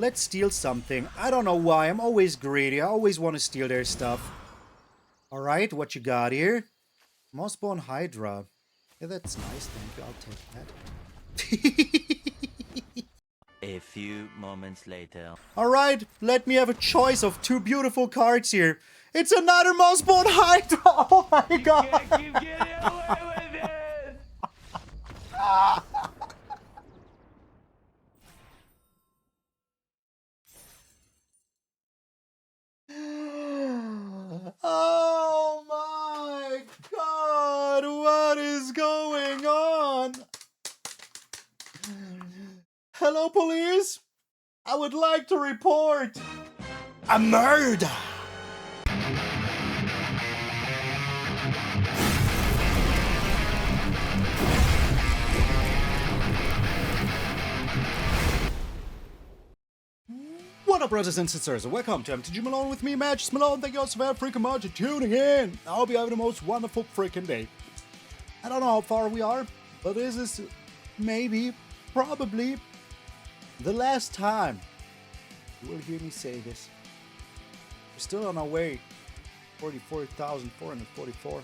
Let's steal something. I don't know why. I'm always greedy. I always want to steal their stuff. Alright, what you got here? Mossbone Hydra. Yeah, that's nice. Thank you. I'll take that. A few moments later. Alright, let me have a choice of 2 beautiful cards here. It's another Mossbone Hydra! Oh my god! You can't keep getting away with it! Oh my god! What is going on? Hello, police? I would like to report a murder! What up, brothers and sisters? Welcome to MTG Malone with me, MTG Malone. Thank you all so very freaking much for tuning in. I hope you have the most wonderful freaking day. I don't know how far we are, but this is maybe, probably, the last time you will hear me say this. We're still on our way. 44,444.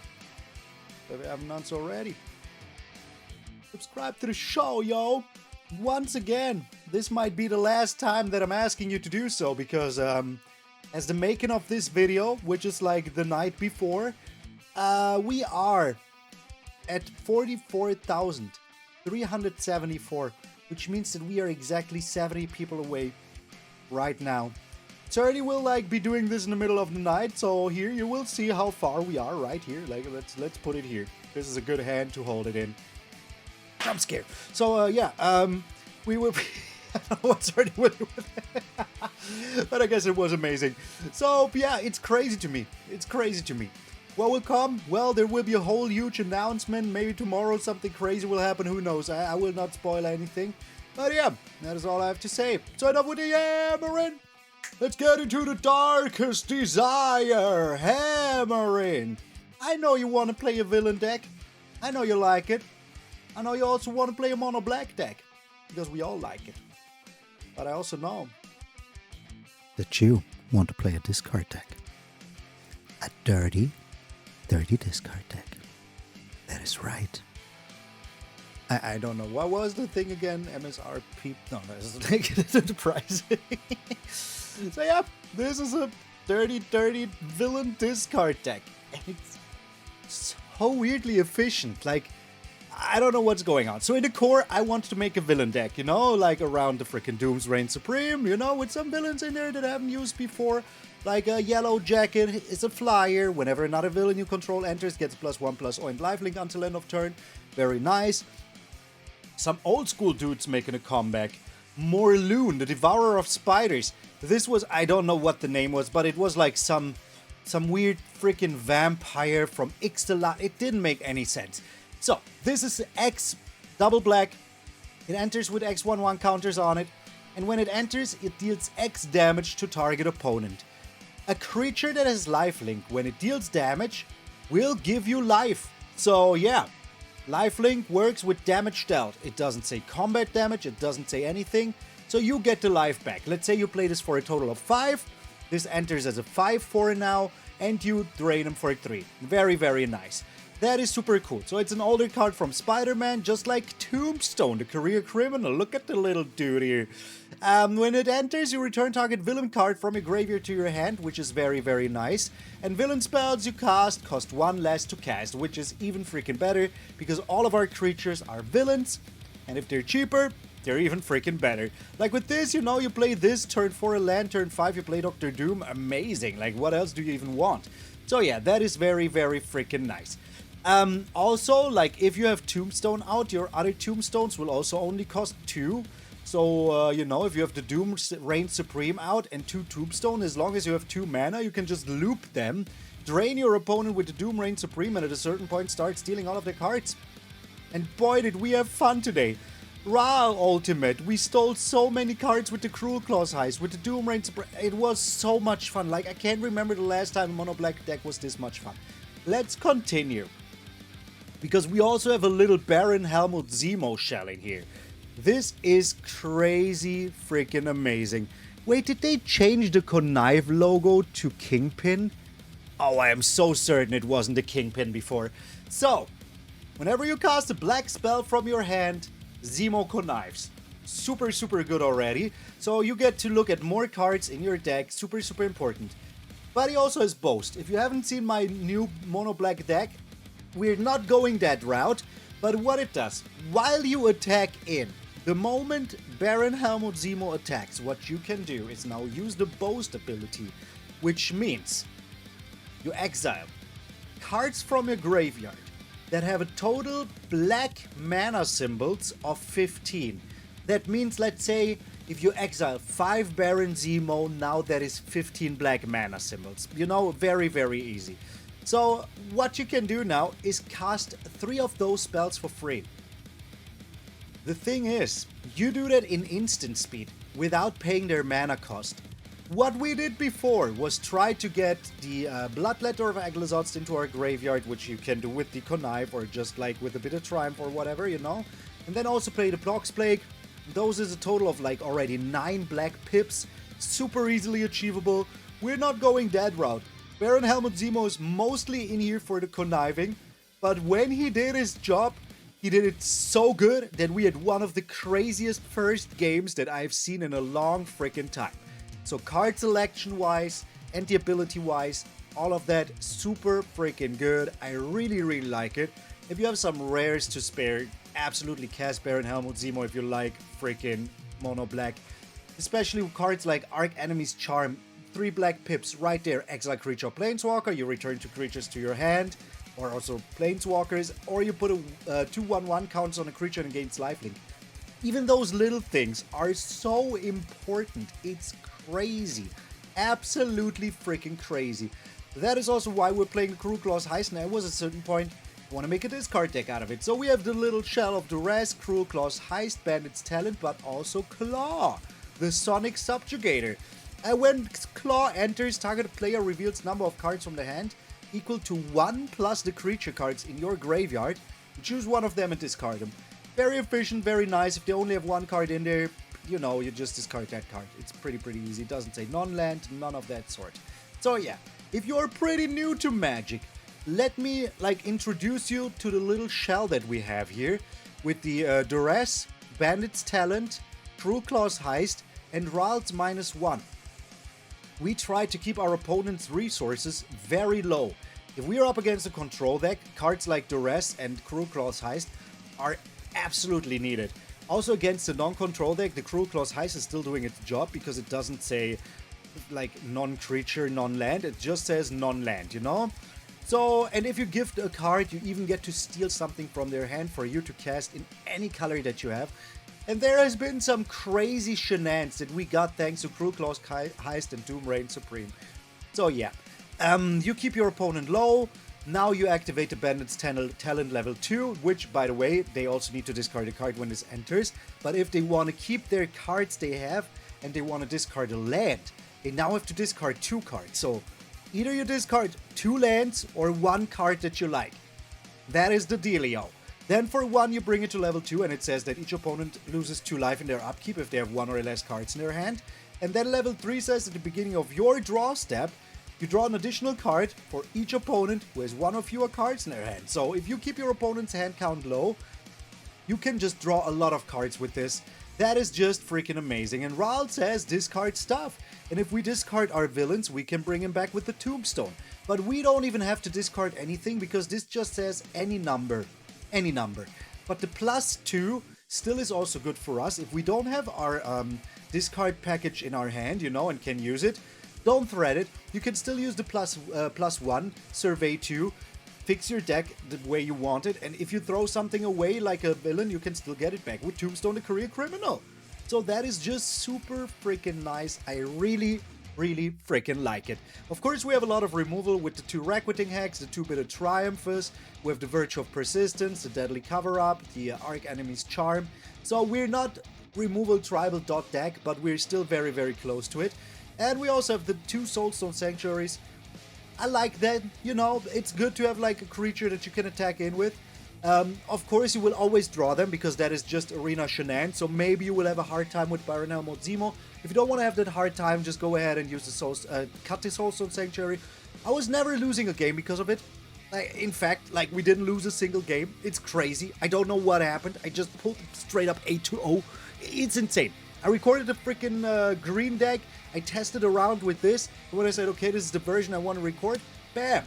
If you haven't done so already, subscribe to the show, yo. Once again, this might be the last time that I'm asking you to do so, because as the making of this video, which is like the night before, we are at 44,374, which means that we are exactly 70 people away right now. 30 will like be doing this in the middle of the night, so here you will see how far we are right here. Like let's put it here. This is a good hand to hold it in. I'm scared. So yeah, we will be I don't know what's already with it. But I guess it was amazing. So yeah, it's crazy to me. It's crazy to me. What will come? Well, there will be a whole huge announcement. Maybe tomorrow something crazy will happen. Who knows? I will not spoil anything. But yeah, that is all I have to say. So enough with the hammering. Let's get into the darkest desire. Hammering. I know you want to play a villain deck. I know you like it. I know you also want to play a mono black deck, because we all like it. But I also know that you want to play a discard deck. A dirty discard deck. That is right. I don't know. What was the thing again? MSRP? No, that's the price. So yeah, this is a dirty villain discard deck. And it's so weirdly efficient. Like, I don't know what's going on. So in the core, I wanted to make a villain deck, you know, like around the freaking Doom's Reign Supreme, you know, with some villains in there that I haven't used before. Like a Yellowjacket is a flyer. Whenever another villain you control enters, gets +1/+0 and lifelink until end of turn. Very nice. Some old school dudes making a comeback. Morlun, the Devourer of Spiders. This was, I don't know what the name was, but it was like some weird freaking vampire from Ixtalan. It didn't make any sense. So, this is X double black. It enters with X/1/1 counters on it, and when it enters, it deals X damage to target opponent. A creature that has lifelink, when it deals damage, will give you life. So yeah, lifelink works with damage dealt. It doesn't say combat damage, it doesn't say anything, so you get the life back. Let's say you play this for a total of 5, this enters as a 5/4 now, and you drain them for 3. Very, very nice. That is super cool. So it's an older card from Spider-Man, just like Tombstone, the career criminal. Look at the little dude here. When it enters, you return target villain card from your graveyard to your hand, which is very, very nice. And villain spells you cast cost 1 less to cast, which is even freaking better, because all of our creatures are villains, and if they're cheaper, they're even freaking better. Like with this, you know, you play this, turn 4 a land, turn 5 you play Dr. Doom. Amazing. Like, what else do you even want? So yeah, that is very, very freaking nice. Also, like, if you have Tombstone out, your other Tombstones will also only cost 2. So, you know, if you have the Doom Reign Supreme out and 2 Tombstone, as long as you have 2 mana, you can just loop them, drain your opponent with the Doom Reign Supreme, and at a certain point start stealing all of their cards. And boy, did we have fun today. Ra Ultimate, we stole so many cards with the Cruelclaw Heist, with the Doom Reign Supreme. It was so much fun. Like, I can't remember the last time a mono black deck was this much fun. Let's continue, because we also have a little Baron Helmut Zemo shell in here. This is crazy freaking amazing. Wait, did they change the Connive logo to Kingpin? Oh, I am so certain it wasn't the Kingpin before. So, whenever you cast a black spell from your hand, Zemo connives. Super, super good already. So you get to look at more cards in your deck. Super, super important. But he also has Boast. If you haven't seen my new mono black deck, we're not going that route. But what it does, while you attack in, the moment Baron Helmut Zemo attacks, what you can do is now use the Boast ability, which means you exile cards from your graveyard that have a total black mana symbols of 15. That means, let's say, if you exile 5 Baron Zemo, now that is 15 black mana symbols. You know, very, very easy. So, what you can do now is cast 3 of those spells for free. The thing is, you do that in instant speed, without paying their mana cost. What we did before was try to get the Bloodletter of Agilizotz into our graveyard, which you can do with the Connive, or just like with a bit of Triumph or whatever, you know? And then also play the Blox Plague. Those is a total of like already 9 black pips, super easily achievable. We're not going that route. Baron Helmut Zemo is mostly in here for the conniving, but when he did his job, he did it so good that we had one of the craziest first games that I've seen in a long freaking time. So card selection wise, and the ability wise, all of that super freaking good. I really, really like it. If you have some rares to spare, absolutely cast Baron Helmut Zemo if you like freaking mono black. Especially with cards like Archenemy's Charm, 3 black pips right there. Exile creature or planeswalker, you return 2 creatures to your hand, or also planeswalkers, or you put a 2/1/1 counts on a creature and gains lifelink. Even those little things are so important. It's crazy. Absolutely freaking crazy. That is also why we're playing the Cruelclaw's Heist, and there was a certain point I want to make a discard deck out of it. So we have the little shell of Duress, Cruelclaw's Heist, Bandit's Talent, but also Klaw, the Sonic Subjugator. And when Klaw enters, target player reveals number of cards from the hand equal to 1 plus the creature cards in your graveyard. You choose one of them and discard them. Very efficient, very nice. If they only have 1 card in there, you know, you just discard that card. It's pretty easy. It doesn't say non-land, none of that sort. So yeah, if you're pretty new to Magic, let me introduce you to the little shell that we have here with the Duress, Bandit's Talent, Cruelclaw's Heist, and Ral's -1. We try to keep our opponent's resources very low. If we are up against a control deck, cards like Duress and Cruelclaw's Heist are absolutely needed. Also against the non-control deck, the Cruelclaw's Heist is still doing its job because it doesn't say like non-creature, non-land, it just says non-land, you know? So, and if you gift a card, you even get to steal something from their hand for you to cast in any color that you have. And there has been some crazy shenanigans that we got thanks to Cruelclaw's Heist and Doom Reign Supreme. So yeah, you keep your opponent low. Now you activate the Bandit's Talent level 2, which, by the way, they also need to discard a card when this enters. But if they want to keep their cards they have, and they want to discard a land, they now have to discard 2 cards. So either you discard 2 lands or 1 card that you like. That is the dealio. Then for 1 you bring it to level 2 and it says that each opponent loses 2 life in their upkeep if they have 1 or less cards in their hand. And then level 3 says at the beginning of your draw step, you draw an additional card for each opponent who has 1 or fewer cards in their hand. So if you keep your opponent's hand count low, you can just draw a lot of cards with this. That is just freaking amazing. And Ral says discard stuff. And if we discard our villains, we can bring him back with the Tombstone. But we don't even have to discard anything because this just says any number. Any number. But the +2 still is also good for us. If we don't have our discard package in our hand, you know, and can use it, don't thread it. You can still use the +1, Survey 2, fix your deck the way you want it, and if you throw something away like a villain, you can still get it back with Tombstone the Career Criminal. So that is just super freaking nice. I really freaking like it. Of course, we have a lot of removal with the 2 Requiting Hex, the 2 Bitter Triumphs, we have the Virtue of Persistence, the Deadly Cover-Up, the Archenemy's Charm. So we're not removal tribal dot deck, but we're still very close to it. And we also have the 2 Soulstone Sanctuaries. I like that, you know, it's good to have like a creature that you can attack in with. Of course, you will always draw them because that is just arena shenan. So maybe you will have a hard time with Byron Helmut Zemo. If you don't want to have that hard time, just go ahead and use the cut the Soulstone Sanctuary. I was never losing a game because of it. In fact, like, we didn't lose a single game. It's crazy. I don't know what happened. I just pulled straight up 8-0. It's insane. I recorded a freaking green deck. I tested around with this. And when I said, okay, this is the version I want to record, bam.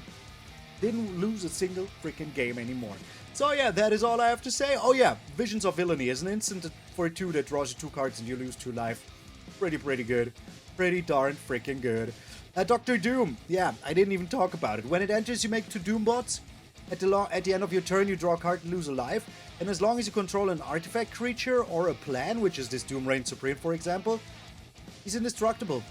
Didn't lose a single freaking game anymore. So yeah, that is all I have to say. Oh yeah, Visions of Villainy is an instant for 2 that draws you 2 cards and you lose 2 life. Pretty good. Pretty darn freaking good. Dr. Doom. Yeah, I didn't even talk about it. When it enters, you make 2 Doom bots. At the end of your turn, you draw a card and lose a life. And as long as you control an artifact creature or a plan, which is this Doom Reign Supreme, for example, he's indestructible.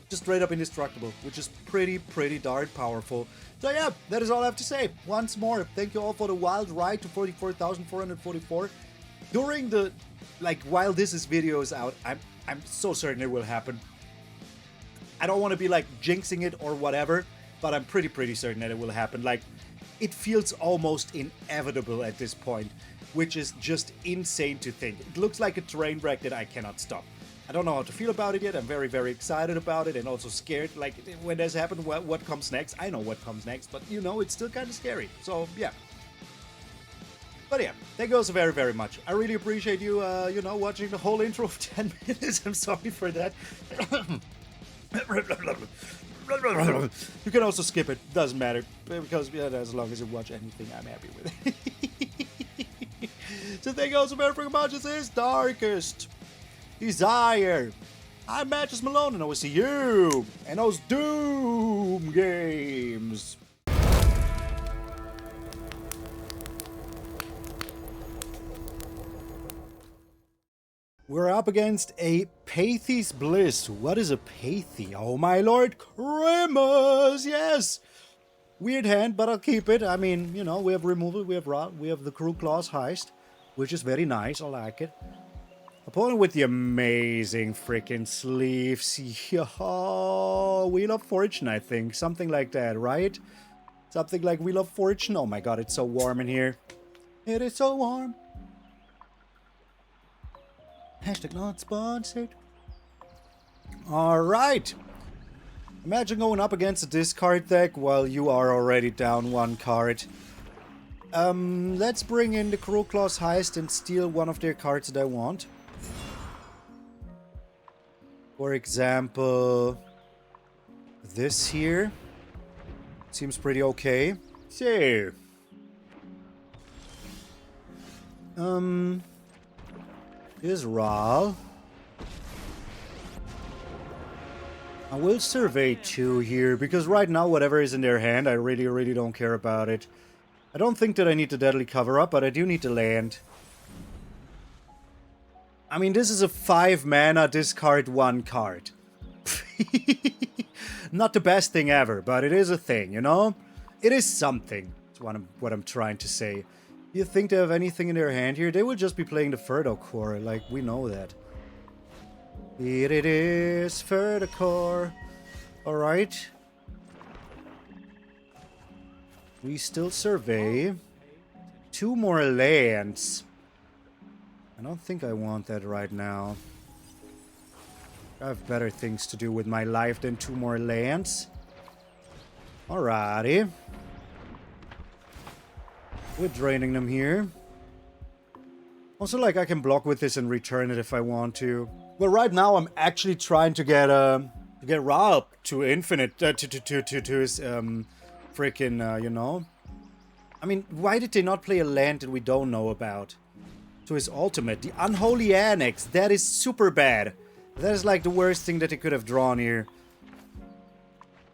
Just straight up indestructible, which is pretty darn powerful. So yeah, that is all I have to say. Once more, thank you all for the wild ride to 44,444. During the, while this video is out, I'm so certain it will happen. I don't want to be like jinxing it or whatever, but I'm pretty certain that it will happen. Like, it feels almost inevitable at this point, which is just insane to think. It looks like a train wreck that I cannot stop. I don't know how to feel about it yet. I'm very excited about it and also scared. Like, when this happens, what comes next? I know what comes next, but you know, it's still kind of scary. So, yeah. But yeah, thank you also very much. I really appreciate you, watching the whole intro of 10 minutes. I'm sorry for that. You can also skip it, doesn't matter, because as long as you watch anything, I'm happy with it. So thank you all so very much. This is Darkest Desire. I'm MTG Malone, and I will see you in those Doom games. We're up against a Pathy's Bliss. What is a Pathy? Oh my lord, Grimace! Yes! Weird hand, but I'll keep it. I mean, you know, we have removal, we have Rod, we have the Cruelclaw's Heist, which is very nice, I like it. Opponent with the amazing freaking sleeves. Oh, Wheel of Fortune, I think. Something like that, right? Something like Wheel of Fortune. Oh my god, it's so warm in here. It is so warm. Hashtag not sponsored. Alright. Imagine going up against a discard deck while you are already down 1 card. Let's bring in the Cruelclaw's Heist and steal one of their cards that I want. For example, this here. Seems pretty okay. So. Here's Ral. I will survey 2 here, because right now whatever is in their hand, I really don't care about it. I don't think that I need the Deadly Cover-Up, but I do need the land. I mean, this is a 5 mana, discard 1 card. Not the best thing ever, but it is a thing, you know? It is something. That's what I'm trying to say. You think they have anything in their hand here? They will just be playing the Fertile Core, like, we know that. Here it is, Fertile Core. Alright. We still survey. 2 more lands. I don't think I want that right now. I have better things to do with my life than 2 more lands. Alrighty. We're draining them here. Also, like, I can block with this and return it if I want to. Well, right now I'm actually trying to get Ra up to infinite, to his freaking, you know. I mean, why did they not play a land that we don't know about? To his ultimate, the Unholy Annex. That is super bad. That is like the worst thing that they could have drawn here.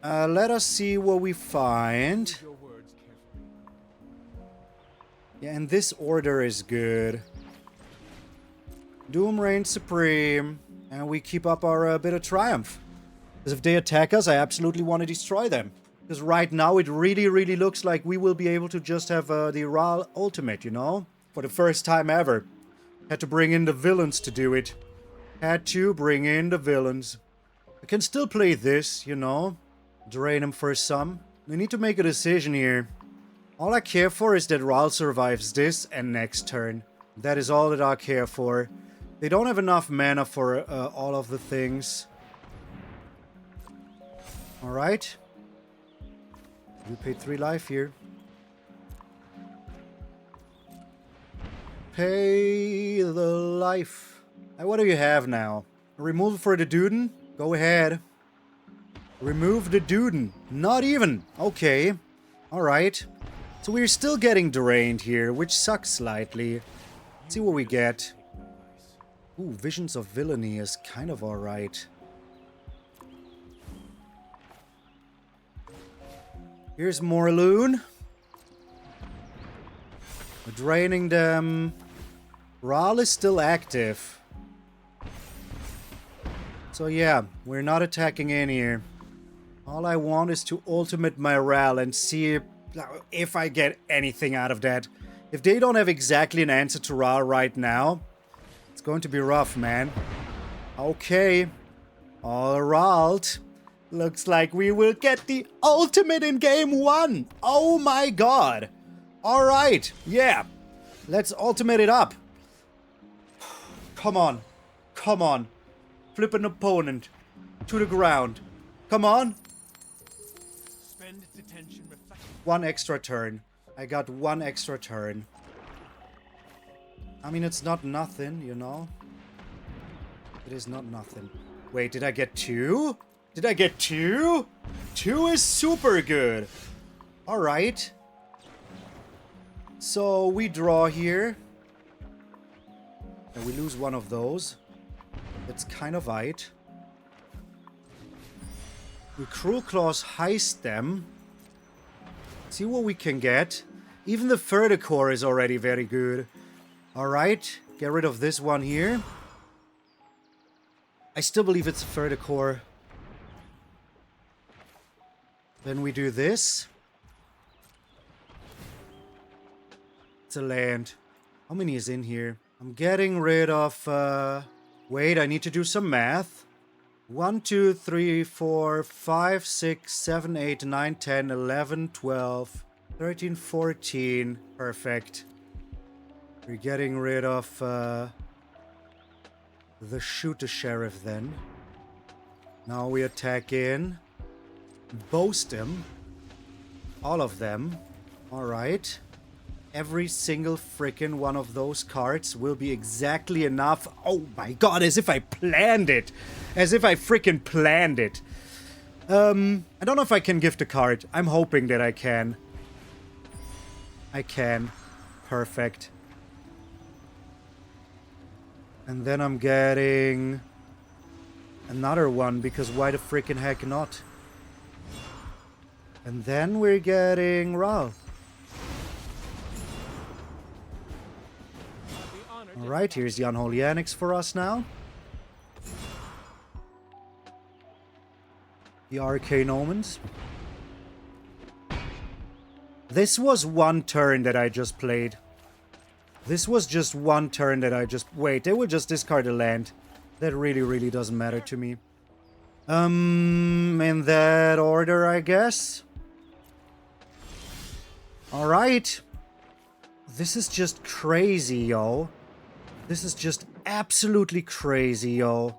Let us see what we find. Yeah, and this order is good. Doom Reign Supreme. And we keep up our bit of triumph. Because if they attack us, I absolutely want to destroy them. Because right now it really looks like we will be able to just have the Ra ultimate, you know? For the first time ever. Had to bring in the villains to do it. Had to bring in the villains. I can still play this, you know? Drain them for some. We need to make a decision here. All I care for is that Ral survives this and next turn. That is all that I care for. They don't have enough mana for all of the things. Alright. We paid 3 life here. Pay the life. What do you have now? A removal for the Duden? Go ahead. Remove the Duden. Not even. Okay. Alright. So we're still getting drained here, which sucks slightly. Let's see what we get. Ooh, Visions of Villainy is kind of alright. Here's Morlun. We're draining them. Ral is still active. So yeah, we're not attacking in here. All I want is to ultimate my Ral and see if I get anything out of that. If they don't have exactly an answer to Ral right now, it's going to be rough, man. Okay. Alright. Looks like we will get the ultimate in game 1. Oh my god. Alright. Yeah. Let's ultimate it up. Come on. Come on. Flip an opponent to the ground. Come on. Spend detention reflection. 1 extra turn. I got 1 extra turn. I mean, it's not nothing, you know? It is not nothing. Wait, did I get 2? Did I get 2? 2 is super good. Alright. So, we draw here. And we lose one of those. That's kind of right. We Cruelclaws heist them. See what we can get. Even the further core is already very good. Alright, get rid of this one here. I still believe it's a further core. Then we do this. It's a land. How many is in here? I'm getting rid of... Wait, I need to do some math. 1, 2, 3, 4, 5, 6, 7, 8, 9, 10, 11, 12, 13, 14. Perfect. We're getting rid of the shoot the sheriff then. Now we attack in. Boast them. All of them. Alright. Every single freaking one of those cards will be exactly enough. Oh my god, as if I planned it. As if I freaking planned it. I don't know if I can gift a card. I'm hoping that I can. I can. Perfect. And then I'm getting another one, because why the freaking heck not? And then we're getting Ral. Alright, here's the Unholy Annex for us now. The Arcane Omens. This was 1 turn that I just played. This was just 1 turn that I just... Wait, they will just discard a land. That really, really doesn't matter to me. In that order, I guess. Alright. This is just crazy, yo. This is just absolutely crazy, yo.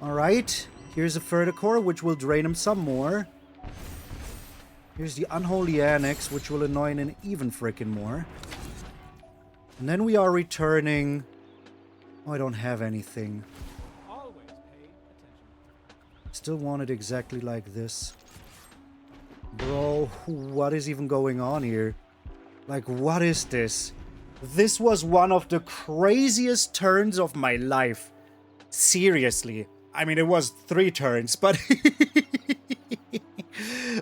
Alright. Here's a further core, which will drain him some more. Here's the Unholy Annex, which will annoy him even freaking more. And then we are returning... Oh, I don't have anything. Always pay attention. Still want it exactly like this. Bro, what is even going on here? Like, what is this? This was one of the craziest turns of my life. Seriously. I mean, it was 3 turns, but...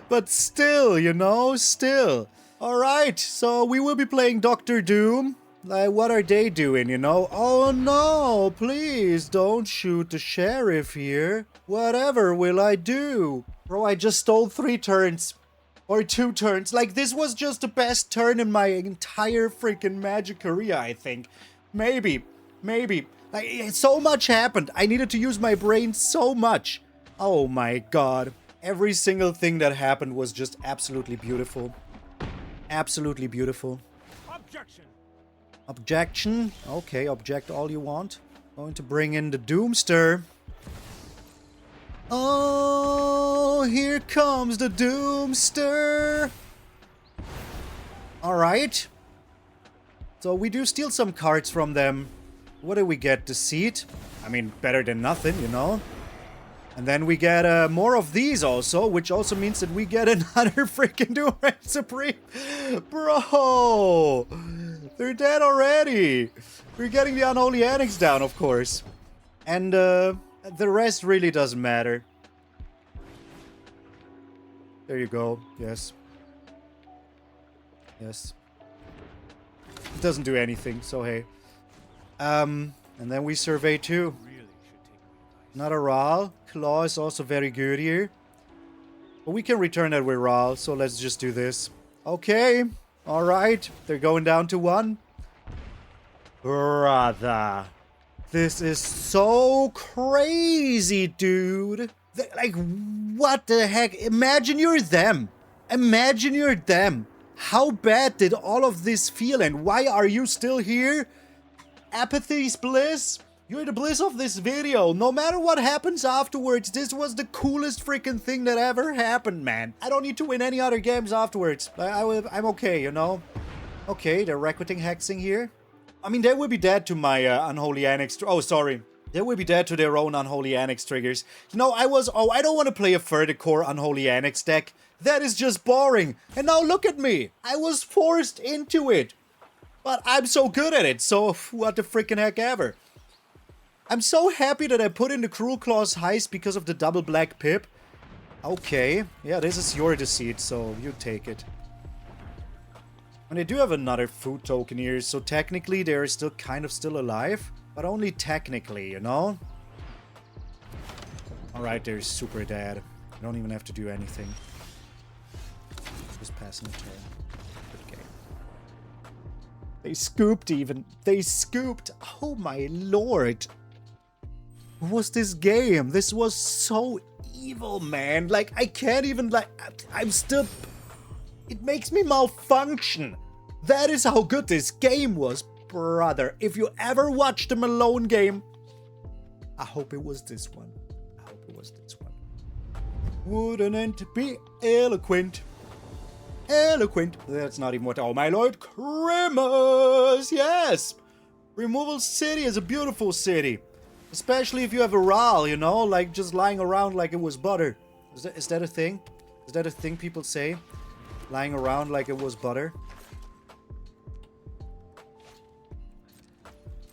but still, you know, still. Alright, so we will be playing Doctor Doom. Like, what are they doing, you know? Oh no, please don't shoot the sheriff here. Whatever will I do? Bro, I just stole 3 turns. Or 2 turns. Like, this was just the best turn in my entire freaking Magic career, I think. Maybe. Maybe. Like, so much happened. I needed to use my brain so much. Oh my god. Every single thing that happened was just absolutely beautiful. Absolutely beautiful. Objection. Objection. Okay, object all you want. Going to bring in the Doomster. Oh, here comes the Doomster. Alright. So we do steal some cards from them. What do we get? Deceit? I mean, better than nothing, you know? And then we get more of these also, which also means that we get another freaking Duress Supreme. Bro! They're dead already. We're getting the Unholy Annex down, of course. And the rest really doesn't matter. There you go. Yes. Yes. It doesn't do anything, so hey. And then we survey too. Not a Ral. Klaw is also very good here. But we can return that with Ral, so let's just do this. Okay. Alright. They're going down to 1. Brother. This is so crazy, dude. Like, what the heck? Imagine you're them. Imagine you're them. How bad did all of this feel, and why are you still here? Apathy's bliss? You're the bliss of this video. No matter what happens afterwards, this was the coolest freaking thing that ever happened, man. I don't need to win any other games afterwards. I'm okay, you know? Okay, they're Requiting Hexing here. I mean, they will be dead to my Unholy Annex... Oh, sorry. They will be dead to their own Unholy Annex triggers. You know, I don't want to play a further core Unholy Annex deck. That is just boring. And now look at me. I was forced into it. But I'm so good at it, so what the freaking heck ever. I'm so happy that I put in the Cruelclaw's Heist because of the double black pip. Okay. Yeah, this is your deceit, so you take it. And they do have another food token here, so technically they're still kind of still alive. But only technically, you know? Alright, they're super dead. You don't even have to do anything. Just passing the turn. Good game. They scooped even. They scooped. Oh my lord. What was this game? This was so evil, man. Like, I can't even, like, I'm still... It makes me malfunction. That is how good this game was, brother. If you ever watched the Malone game, I hope it was this one. I hope it was this one. Wouldn't it be eloquent? Eloquent. That's not even what... Oh, my lord. Grimace. Yes. Removal City is a beautiful city. Especially if you have a Ral, you know? Like, just lying around like it was butter. Is that a thing? Is that a thing people say? Lying around like it was butter?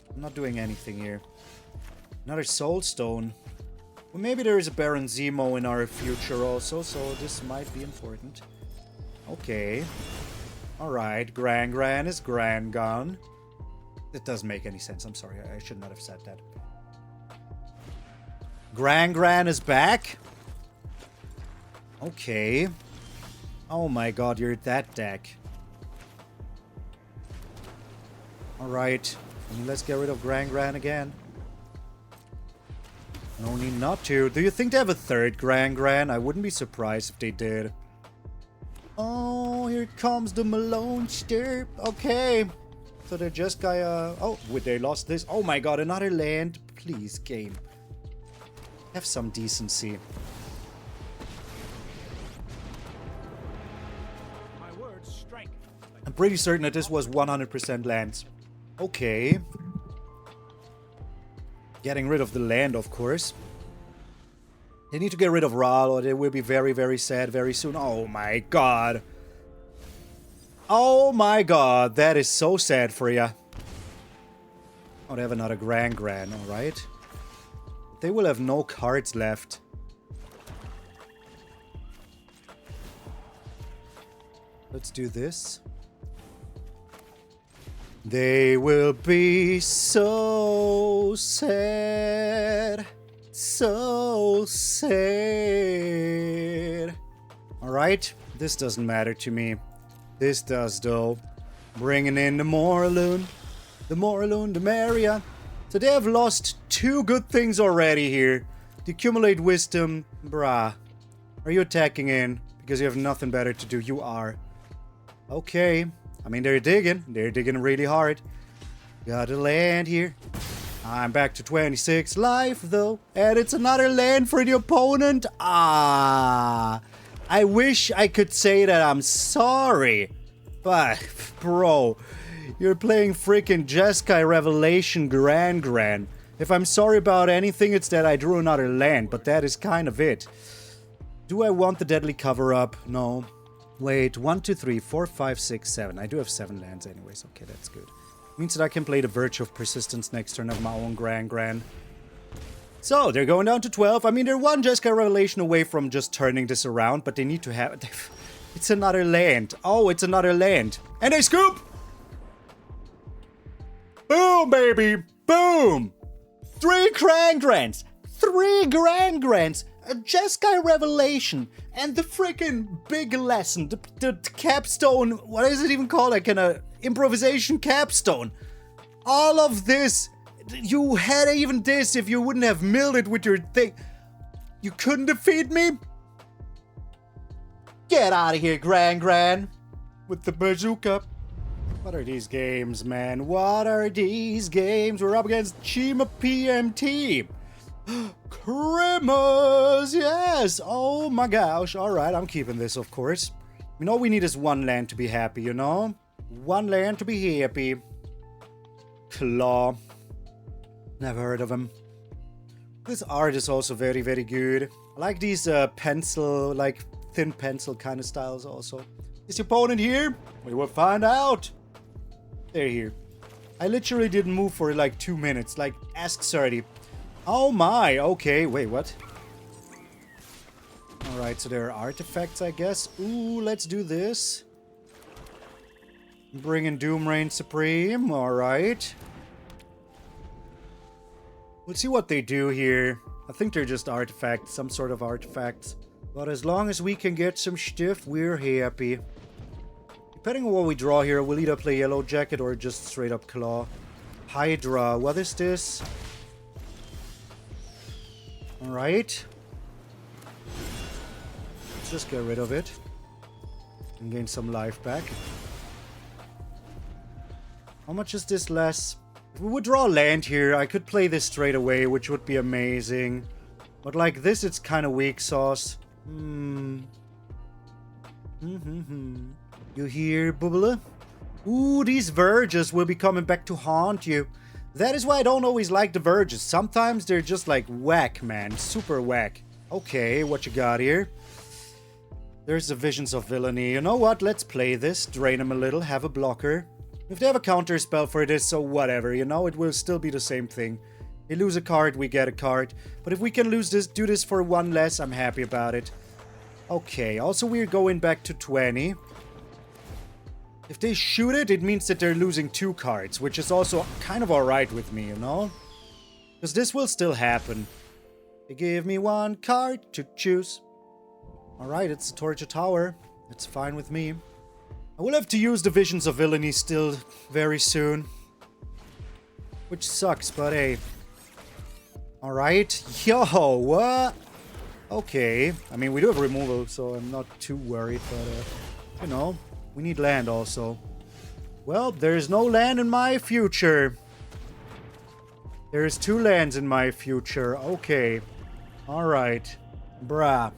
I'm not doing anything here. Another Soulstone. Well, maybe there is a Baron Zemo in our future also, so this might be important. Okay. Alright, Gran is Gran gone. It doesn't make any sense. I'm sorry, I should not have said that. Gran is back? Okay. Oh my god, you're that deck. Alright. Let's get rid of Gran again. No need not to. Do you think they have a third Gran? I wouldn't be surprised if they did. Oh, here comes the Malone stirp. Okay. So they just got oh, they lost this. Oh my god, another land. Please, game. Have some decency. My words strike. I'm pretty certain that this was 100% lands. Okay. Getting rid of the land, of course. They need to get rid of Ral, or they will be very, very sad very soon. Oh my god. Oh my god, that is so sad for ya. Oh, they have another Gran, alright. They will have no cards left. Let's do this. They will be so sad. So sad. Alright, this doesn't matter to me. This does though. Bringing in the Morlun. The Morlun, the Maria. So they have lost 2 good things already here. The accumulate wisdom, bruh. Are you attacking in? Because you have nothing better to do. You are. Okay. I mean, they're digging. They're digging really hard. Gotta land here. I'm back to 26 life, though. And it's another land for the opponent. Ah. I wish I could say that I'm sorry. But, bro, you're playing freaking Jeskai Revelation Gran. If I'm sorry about anything, it's that I drew another land. But that is kind of it. Do I want the Deadly Cover-Up? No. Wait, 1, 2, 3, 4, 5, 6, 7. I do have 7 lands anyways. Okay, that's good. Means that I can play the Virtue of Persistence next turn of my own Gran. So, they're going down to 12. I mean, they're one Jeskai Revelation away from just turning this around, but they need to have... It's another land. Oh, it's another land. And they scoop! Boom, baby! Boom! 3 Grans! 3 Grans! A Jeskai Revelation! And the freaking big lesson, the capstone, what is it even called? Like an improvisation capstone. All of this, you had even this if you wouldn't have milled it with your thing. You couldn't defeat me? Get out of here, Gran. With the bazooka. What are these games, man? What are these games? We're up against Chima PMT. Grimace, yes! Oh my gosh. Alright, I'm keeping this, of course. I mean, all we need is 1 land to be happy, you know? 1 land to be happy. Klaw. Never heard of him. This art is also very, very good. I like these pencil, like thin pencil kind of styles also. Is the opponent here? We will find out. They're here. I literally didn't move for like 2 minutes. Like, ask Sardi. Oh my, okay, wait, what? Alright, so there are artifacts, I guess. Ooh, let's do this. Bring in Doom Reign Supreme, alright. Let's see what they do here. I think they're just artifacts, some sort of artifacts. But as long as we can get some stuff, we're happy. Depending on what we draw here, we'll either play Yellowjacket or just straight up Klaw. Hydra, what is this? Alright. Let's just get rid of it. And gain some life back. How much is this less? If we would draw land here, I could play this straight away, which would be amazing. But like this, it's kind of weak sauce. You hear, Bubble? Ooh, these Verges will be coming back to haunt you. That is why I don't always like the Verges. Sometimes they're just like whack, man. Super whack. Okay, what you got here? There's the Visions of Villainy. You know what? Let's play this. Drain them a little. Have a blocker. If they have a counter spell for this, so whatever. You know, it will still be the same thing. They lose a card, we get a card. But if we can do this for 1 less, I'm happy about it. Okay, also we're going back to 20. If they shoot it, it means that they're losing 2 cards, which is also kind of alright with me, you know? Because this will still happen. They give me 1 card to choose. Alright, it's the Torture Tower. It's fine with me. I will have to use the Visions of Villainy still very soon. Which sucks, but hey. Alright. Yo, what? Okay. I mean, we do have removal, so I'm not too worried, but, you know. We need land also. Well, there's no land in my future. There's 2 lands in my future. Okay. Alright. Bruh.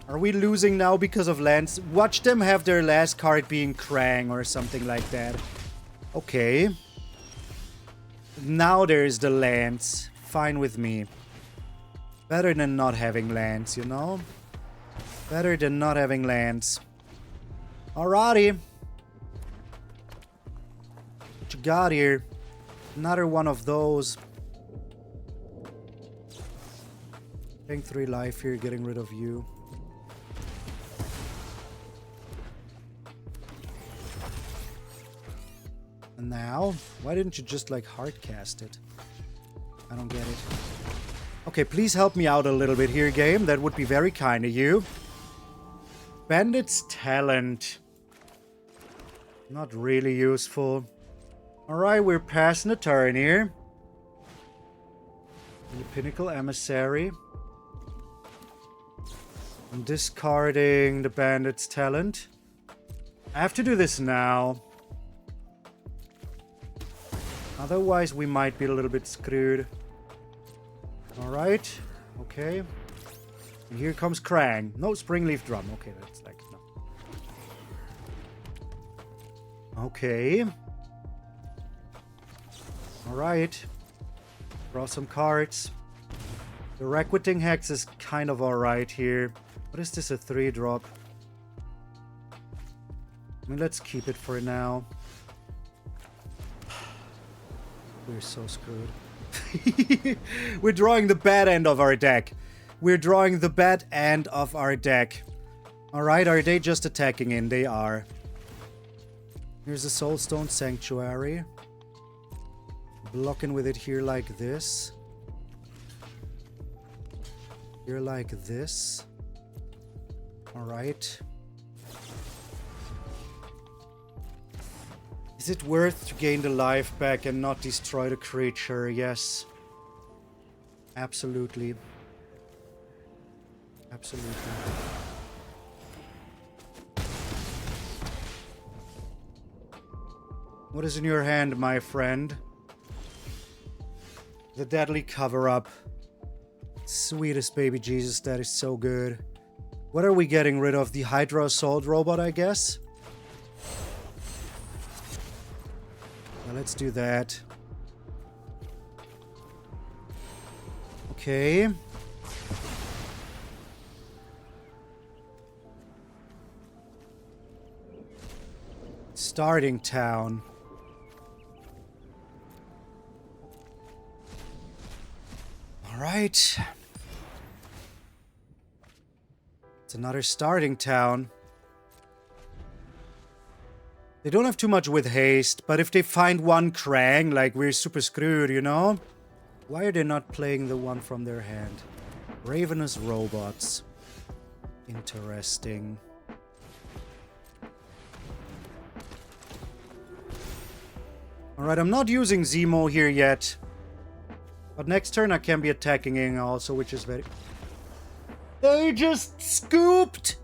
Are we losing now because of lands? Watch them have their last card being Krang or something like that. Okay. Now there's the lands. Fine with me. Better than not having lands, you know? Better than not having lands. Alrighty. What you got here? Another one of those. Paying 3 life here, getting rid of you. And now, why didn't you just like hardcast it? I don't get it. Okay, please help me out a little bit here, game. That would be very kind of you. Bandit's Talent. Not really useful. Alright, we're passing the turn here. The Pinnacle Emissary. I'm discarding the Bandit's talent. I have to do this now. Otherwise, we might be a little bit screwed. Alright. Okay. And here comes Krang. No Springleaf Drum. Okay, that's like... no. Okay. Alright. Draw some cards. The Requiting Hex is kind of alright here. What is this, a 3-drop? I mean, let's keep it for now. We're so screwed. We're drawing the bad end of our deck. We're drawing the bad end of our deck. Alright, are they just attacking in? They are. Here's a Soulstone Sanctuary. Blocking with it here like this. Here like this. Alright. Is it worth to gain the life back and not destroy the creature? Yes. Absolutely. Absolutely. What is in your hand, my friend? The Deadly Cover-Up. Sweetest baby Jesus, that is so good. What are we getting rid of? The Hydra Assault Robot, I guess? Well, let's do that. Okay. Starting town. All right. It's another starting town. They don't have too much with haste, but if they find one Krang, like, we're super screwed, you know? Why are they not playing the one from their hand? Ravenous Robots. Interesting. Alright, I'm not using Zemo here yet. But next turn I can be attacking in also, which is very... They just scooped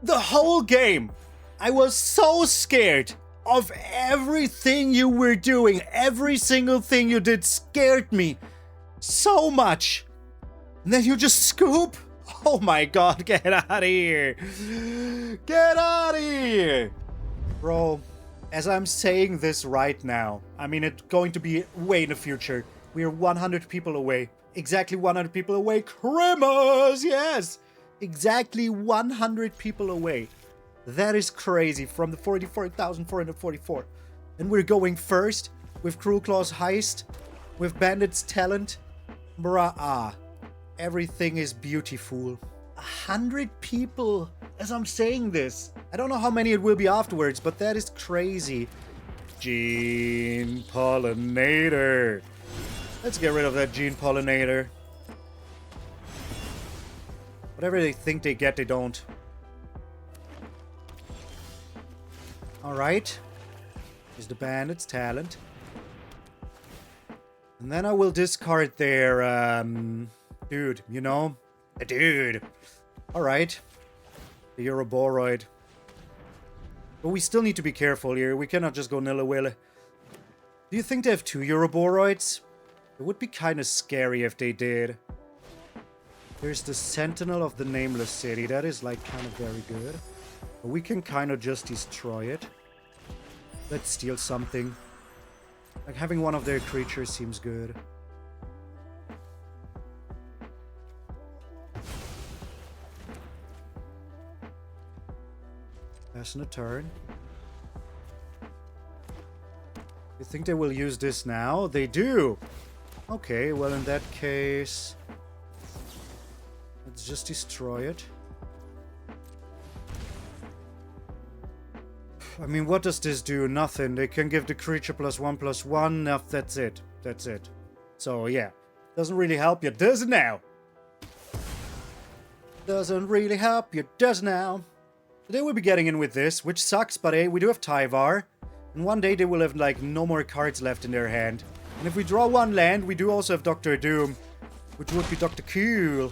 the whole game. I was so scared of everything you were doing. Every single thing you did scared me so much. And then you just scoop? Oh my god, get out of here. Get out of here. Bro, as I'm saying this right now, I mean, it's going to be way in the future. We are 100 people away. Exactly 100 people away. Christmas, yes. Exactly 100 people away. That is crazy, from the 44,444. And we're going first with Cruelclaw's Heist, with Bandit's Talent. Brah. Everything is beautiful. 100 people as I'm saying this. I don't know how many it will be afterwards, but that is crazy. Gene Pollinator. Let's get rid of that Gene Pollinator. Whatever they think they get, they don't. Alright. Here's the Bandit's Talent. And then I will discard their, dude, you know? A dude. Alright. The Euroboroid. But we still need to be careful here. We cannot just go nilla-willa. Do you think they have 2 Euroboroids? It would be kind of scary if they did. There's the Sentinel of the Nameless City. That is, like, kind of very good. But we can kind of just destroy it. Let's steal something. Like, having one of their creatures seems good. Pass on a turn. You think they will use this now? They do! Okay, well in that case... let's just destroy it. I mean, what does this do? Nothing. They can give the creature +1/+1. No, that's it. That's it. So, yeah. Doesn't really help you. Does it now? Doesn't really help you. Does now. They will be getting in with this, which sucks, but hey, we do have Tyvar. And one day they will have, like, no more cards left in their hand. And if we draw one land, we do also have Dr. Doom, which would be Dr. Cool.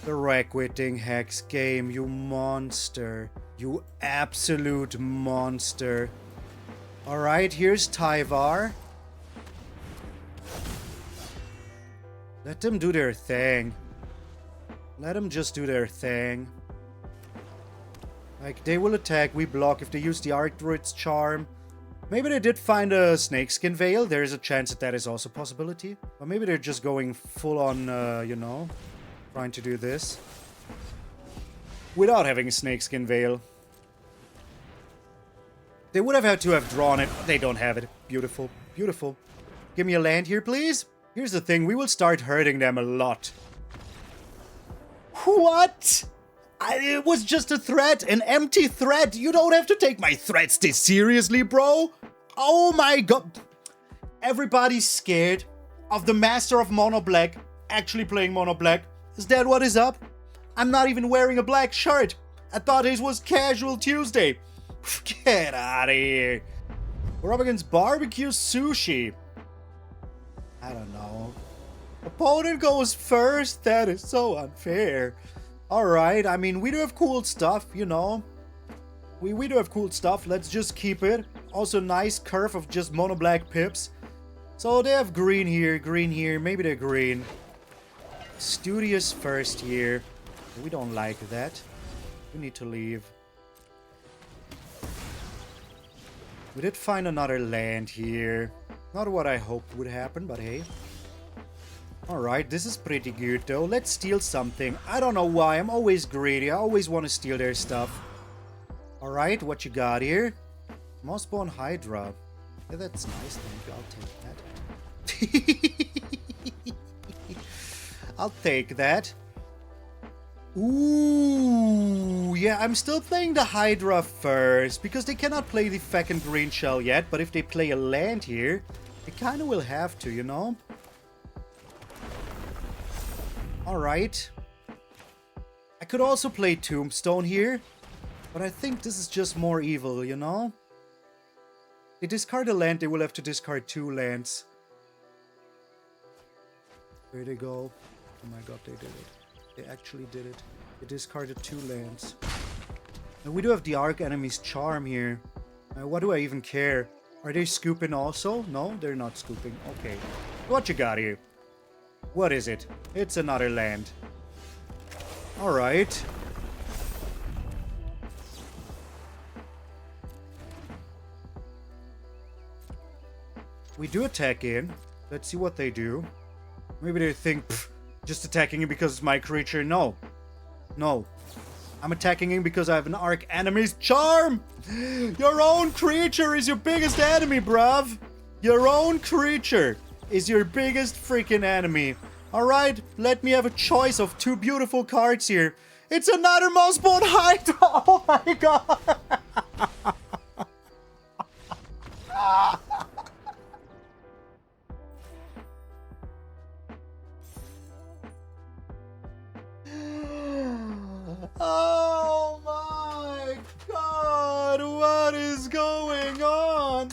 The Requiting Hex game, you monster. You absolute monster. Alright, here's Tyvar. Let them do their thing. Let them just do their thing. Like, they will attack, we block if they use the Arc Druid's Charm. Maybe they did find a Snakeskin Veil. There is a chance that that is also a possibility. Or maybe they're just going full on, you know, trying to do this. Without having a Snakeskin Veil. They would have had to have drawn it. They don't have it. Beautiful. Beautiful. Give me a land here, please. Here's the thing. We will start hurting them a lot. What? It was just a threat. An empty threat. You don't have to take my threats this seriously, bro. Oh my god. Everybody's scared of the Master of Mono Black actually playing Mono Black. Is that what is up? I'm not even wearing a black shirt. I thought this was Casual Tuesday. Get out of here. We're up against Barbecue Sushi. I don't know. Opponent goes first? That is so unfair. Alright, I mean, we do have cool stuff, you know. We do have cool stuff. Let's just keep it. Also, nice curve of just mono black pips. So they have green here, maybe they're green. Studious first here. We don't like that. We need to leave. We did find another land here. Not what I hoped would happen, but hey. Alright, this is pretty good though. Let's steal something. I don't know why. I'm always greedy. I always want to steal their stuff. Alright, what you got here? Mossbone Hydra. Yeah, that's nice. Thank you. I'll take that. I'll take that. Ooh, yeah, I'm still playing the Hydra first, because they cannot play the second green shell yet, but if they play a land here, they kind of will have to, you know? Alright. I could also play Tombstone here, but I think this is just more evil, you know? They discard a land, they will have to discard 2 lands. There they go. Oh my god, they did it. They actually did it. They discarded 2 lands. And we do have the Archenemy's Charm here. What do I even care? Are they scooping also? No, they're not scooping. Okay. What you got here? What is it? It's another land. Alright. We do attack in. Let's see what they do. Maybe they think, just attacking him because it's my creature. No. No. I'm attacking him because I have an Archenemy's Charm! Your own creature is your biggest enemy, bruv! Your own creature is your biggest freaking enemy. Alright, let me have a choice of 2 beautiful cards here. It's another Mossbone Hydra! Oh my god! Oh my god, what is going on?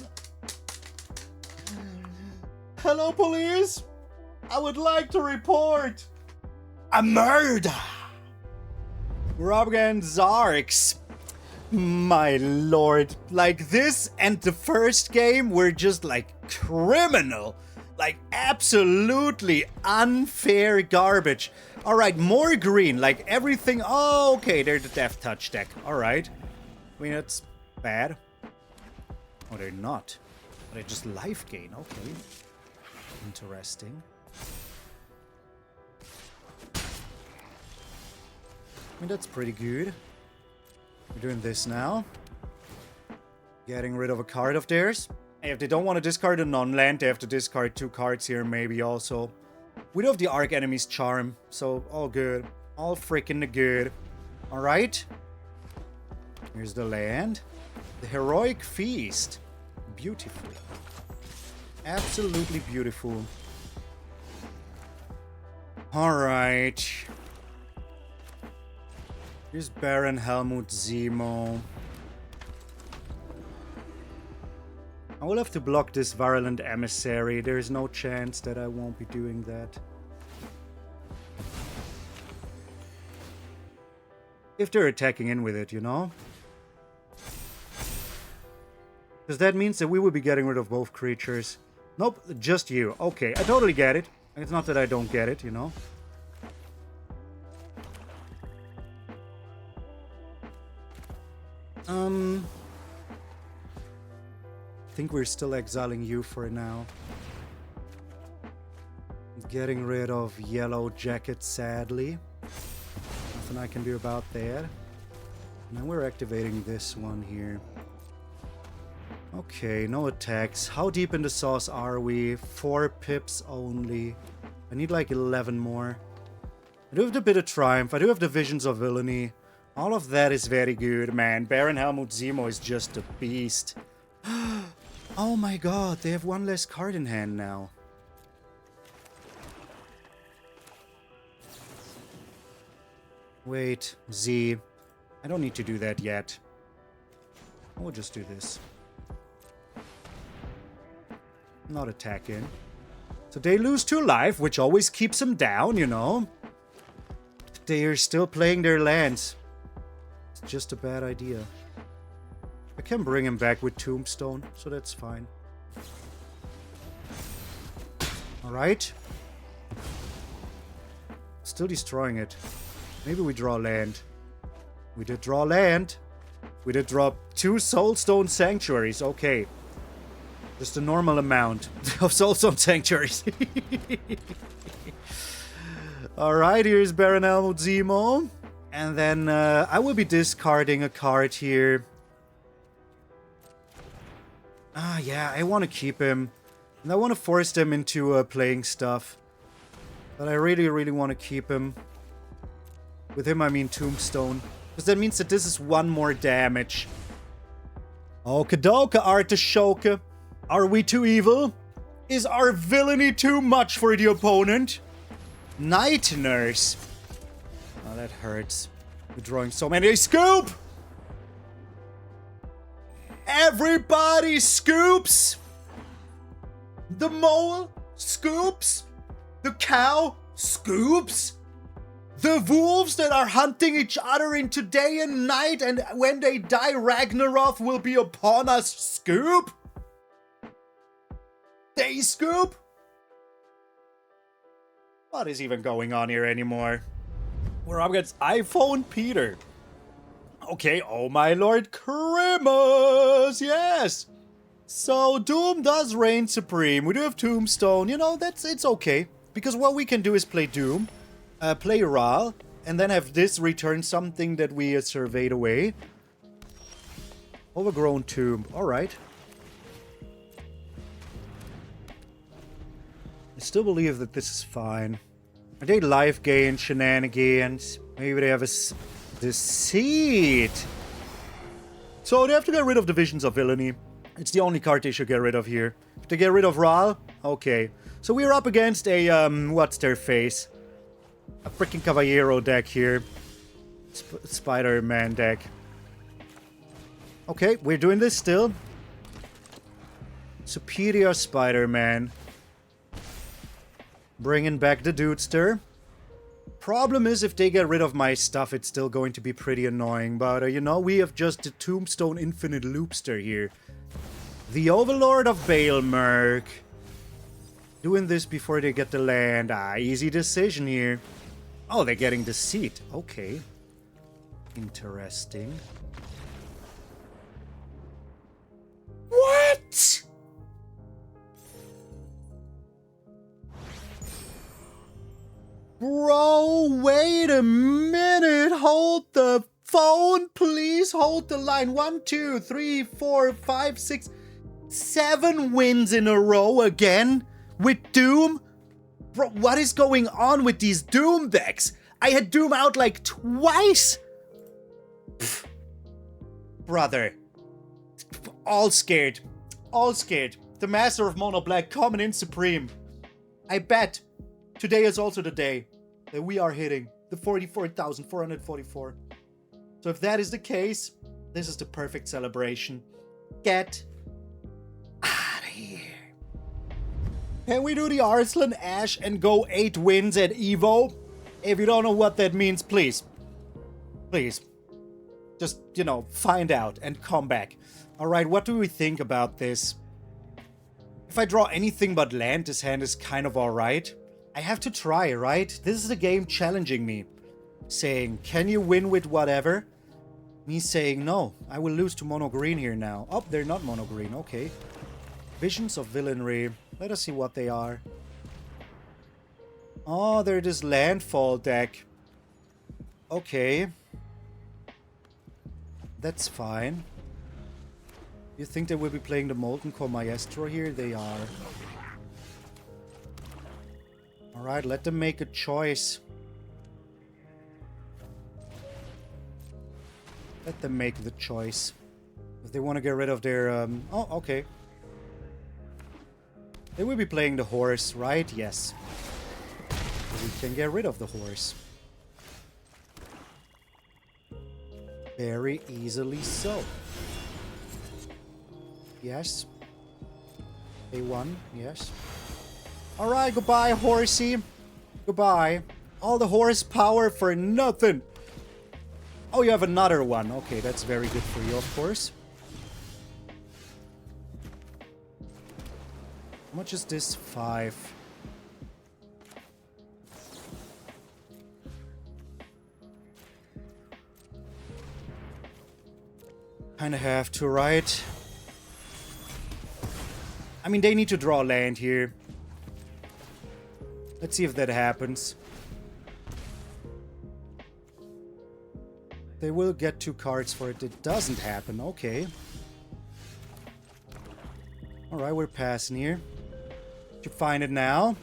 Hello, police? I would like to report a murder. We're up against Zarek. My lord. Like, this and the first game were just like criminal. Like, absolutely unfair garbage. Alright, more green. Like, everything. Oh, okay, they're the Death Touch deck. Alright. I mean, that's bad. Oh, they're not. They're just life gain. Okay. Interesting. I mean, that's pretty good. We're doing this now. Getting rid of a card of theirs. If they don't want to discard a non-land, they have to discard 2 cards here, maybe also. We do have the Archenemy's Charm, so all good. All freaking good. Alright. Here's the land. The Heroic Feast. Beautiful. Absolutely beautiful. Alright. Here's Baron, Helmut, Zemo. I will have to block this Virulent Emissary. There's no chance that I won't be doing that. if they're attacking in with it, you know? Because that means that we will be getting rid of both creatures. Nope, just you. Okay, I totally get it. It's not that I don't get it, you know? I think we're still exiling you for now. Getting rid of Yellowjacket, sadly. Nothing I can do about that. Now we're activating this one here. Okay, no attacks. How deep in the sauce are we? 4 pips only. I need like 11 more. I do have the Bit of Triumph. I do have the Visions of Villainy. All of that is very good, man. Baron Helmut Zemo is just a beast. Oh my god, they have one less card in hand now. Wait, Z. I don't need to do that yet. We'll just do this. Not attacking. So they lose 2 life, which always keeps them down, you know. They are still playing their lands. It's just a bad idea. I can bring him back with Tombstone, so that's fine. Alright. Still destroying it. Maybe we draw land. We did draw land. We did draw 2 Soulstone Sanctuaries. Okay. Just a normal amount of Soulstone Sanctuaries. Alright, here's Baron Helmut Zemo. And then I will be discarding a card here. Ah, yeah, I want to keep him. And I want to force them into playing stuff. But I really, really want to keep him. With him, I mean Tombstone. Because that means that this is 1 more damage. Okadoka, Artishoka. Are we too evil? Is our villainy too much for the opponent? Night Nurse. Oh, that hurts. We're drawing so many. Scoop! Everybody scoops! The mole scoops! The cow scoops! The wolves that are hunting each other into day and night, and when they die, Ragnarok will be upon us. Scoop! They scoop! What is even going on here anymore? We're up against iPhone Peter. Okay, oh my lord, Christmas! Yes! So, Doom does reign supreme. We do have Tombstone. You know, it's okay. Because what we can do is play Doom, play Ral, and then have this return something that we surveyed away. Overgrown Tomb. Alright. I still believe that this is fine. Are they life gain shenanigans? Maybe they have a deceit. So they have to get rid of the Visions of Villainy. It's the only card they should get rid of here. If they get rid of Ral, okay. So we're up against a, what's their face? A freaking Caballero deck here. Spider-Man deck. Okay, we're doing this still. Superior Spider-Man. Bringing back the Dudester. Problem is, if they get rid of my stuff, it's still going to be pretty annoying. But, you know, we have just the Tombstone Infinite Loopster here. The Overlord of Baelmerk. Doing this before they get the land. Ah, easy decision here. Oh, they're getting the seat. Okay. Interesting. What? Bro, wait a minute. Hold the phone, please. Hold the line. 1, 2, 3, 4, 5, 6, 7 wins in a row again with Doom. Bro, what is going on with these Doom decks? I had Doom out like twice. Pfft. Brother. All scared. All scared. The Master of Mono Black coming in supreme. I bet today is also the day that we are hitting the 44,444. So if that is the case, this is the perfect celebration. Get out of here. Can we do the Arslan Ash and go 8 wins at Evo? If you don't know what that means, please. Please. Just, you know, find out and come back. Alright, what do we think about this? If I draw anything but land, this hand is kind of alright. I have to try, right? This is the game challenging me. Saying, can you win with whatever? Me saying, no, I will lose to mono green here now. Oh, they're not mono green, okay. Visions of Villainy. Let us see what they are. Oh, they're this landfall deck. Okay. That's fine. You think they will be playing the Molten Core Maestro here? They are. Alright, let them make a choice. Let them make the choice. If they want to get rid of their... Oh, okay. They will be playing the horse, right? Yes. We can get rid of the horse. Very easily so. Yes. They won. Yes. Alright, goodbye, horsey. Goodbye. All the horsepower for nothing. Oh, you have another one. Okay, that's very good for you, of course. How much is this? 5. Kinda have to, right? I mean, they need to draw land here. Let's see if that happens. They will get 2 cards for it. It doesn't happen. Okay. Alright, we're passing here. Did you find it now?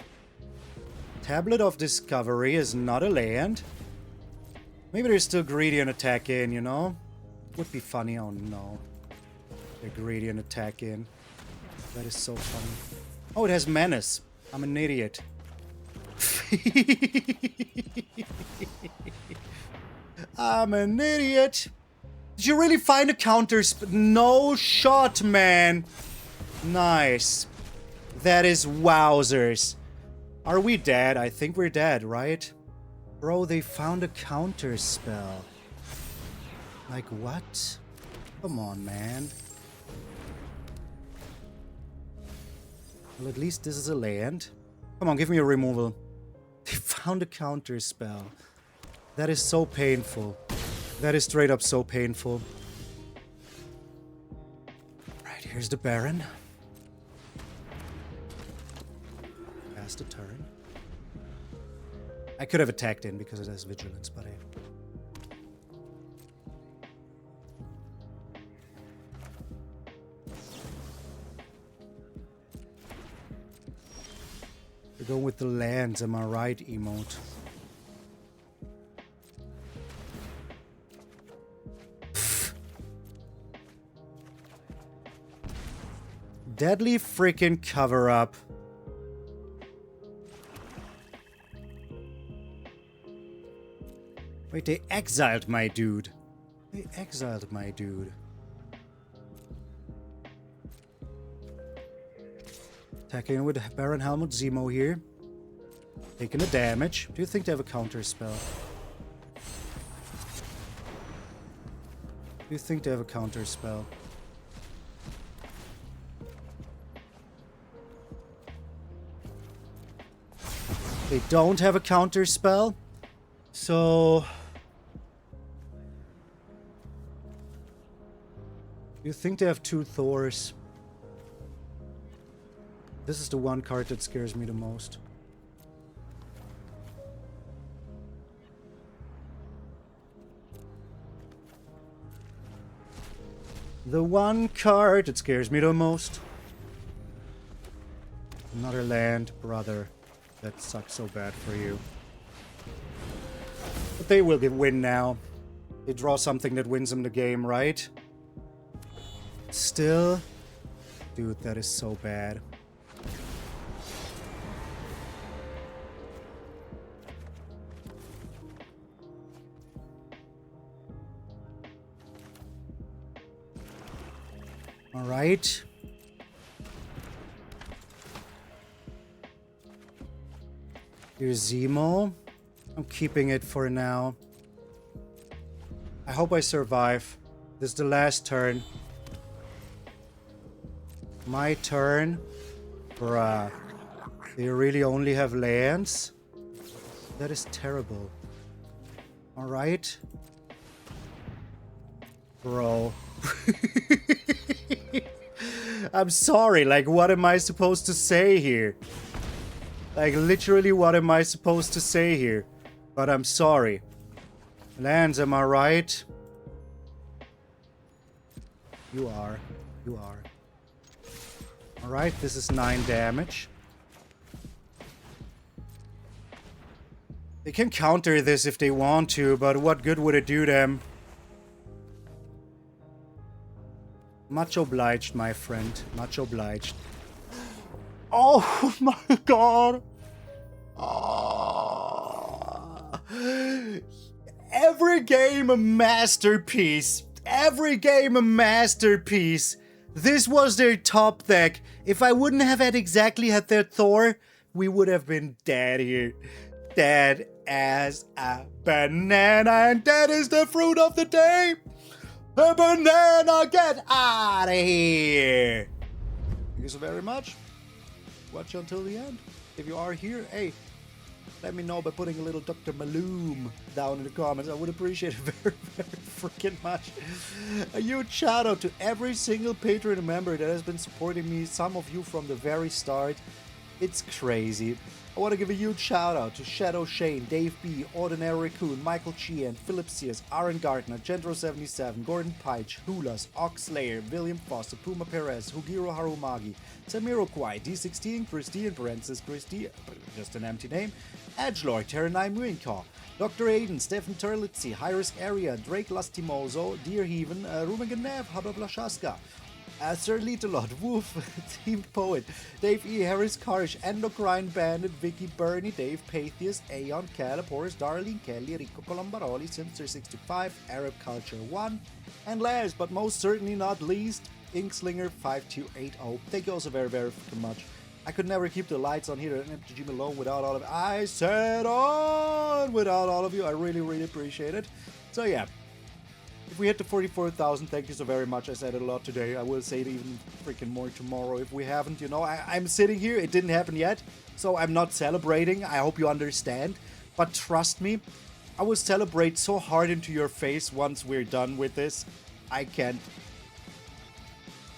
Tablet of Discovery is not a land. Maybe they're still greedy and attack in, you know? Would be funny. Oh no. They're greedy and attack in. That is so funny. Oh, it has Menace. I'm an idiot. I'm an idiot. Did you really find a counter? No shot, man. Nice. That is wowzers. Are we dead? I think we're dead, right? Bro, they found a counter spell. Like what? Come on, man. Well, at least this is a land. Come on, give me a removal. They found a counter spell. That is so painful. That is straight up so painful. Right, here's the Baron. Pass the turn. I could have attacked in because it has Vigilance, but we're going with the lands, am I right, emote? Deadly freaking cover-up. Wait, they exiled my dude. They exiled my dude. Attacking with Baron Helmut Zemo here. Taking the damage. Do you think they have a counter spell? Do you think they have a counter spell? They don't have a counter spell. So... you think they have 2 Thors? This is the one card that scares me the most. The one card that scares me the most. Another land, brother. That sucks so bad for you. But they will win now. They draw something that wins them the game, right? Still? Dude, that is so bad. Alright. Here's Zemo. I'm keeping it for now. I hope I survive. This is the last turn. My turn. Bruh. They really only have lands? That is terrible. Alright. Bro. I'm sorry, like, what am I supposed to say here? Like, literally, what am I supposed to say here? But I'm sorry. Lands, am I right? You are. You are. Alright, this is 9 damage. They can counter this if they want to, but what good would it do them? Much obliged, my friend. Much obliged. Oh my god! Oh. Every game a masterpiece. Every game a masterpiece. This was their top deck. If I wouldn't have had their Thor, we would have been dead here. Dead as a banana, and that is the fruit of the day. The banana, get out of here. Thank you so very much. Watch until the end. If you are here, hey, let me know by putting a little Dr. Malone down in the comments. I would appreciate it very, very freaking much. A huge shout out to every single Patreon member that has been supporting me. Some of you from the very start. It's crazy. I want to give a huge shout out to Shadow Shane, Dave B, Ordinary Raccoon, Michael Sheehan, Philip Sears, Aaron Gardner, Gendro77, Gordon Peich, Hulas, Oxlayer, William Foster, Puma Perez, Hugiro Harumagi, Samiroquai, D16, Christy in parenthesis, Christy, just an empty name, Edgelord, Terranai Muinkaw, Dr. Aiden, Stefan Terlitzi, High Risk Area, Drake Lastimoso, Dear Heaven, Ruben Ganev, Habab Lashaska, Sir Littlelot, Woof, Team Poet, Dave E. Harris Karish, Endocrine Bandit, Vicky Bernie, Dave Patheus, Aeon, Caleb, Horace, Darlene, Kelly, Rico Colombaroli, Simster65, Arab Culture 1, and last but most certainly not least, Inkslinger5280. Thank you also very, very freaking much. I could never keep the lights on here at MTG Malone without all of it. I said on without all of you. I really, really appreciate it. So yeah. If we hit the 44,000, thank you so very much. I said it a lot today. I will say it even freaking more tomorrow if we haven't, you know. I'm sitting here. It didn't happen yet, so I'm not celebrating. I hope you understand. But trust me, I will celebrate so hard into your face once we're done with this. I can't.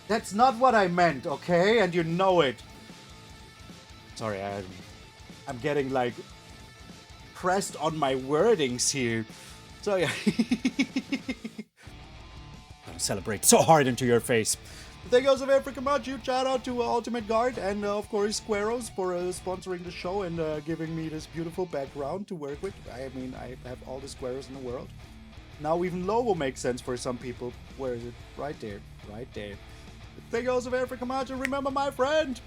That's not what I meant, okay? And you know it. Sorry, I'm getting, like, pressed on my wordings here. So, yeah. Celebrate so hard into your face. Thank you also very freaking much. Huge shout out to Ultimate Guard and of course Squaros for sponsoring the show and giving me this beautiful background to work with. I mean, I have all the Squaros in the world. Now even logo makes sense for some people. Where is it? Right there. Right there. Thank you also very freaking much. And remember, my friend,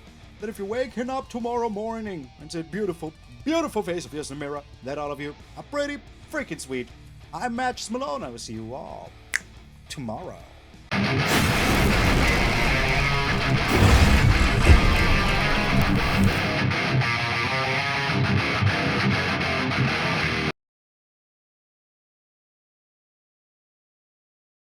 that if you're waking up tomorrow morning and see a beautiful, beautiful face of yours in the mirror, that all of you are pretty freaking sweet. I'm MTG Malone. I will see you all tomorrow.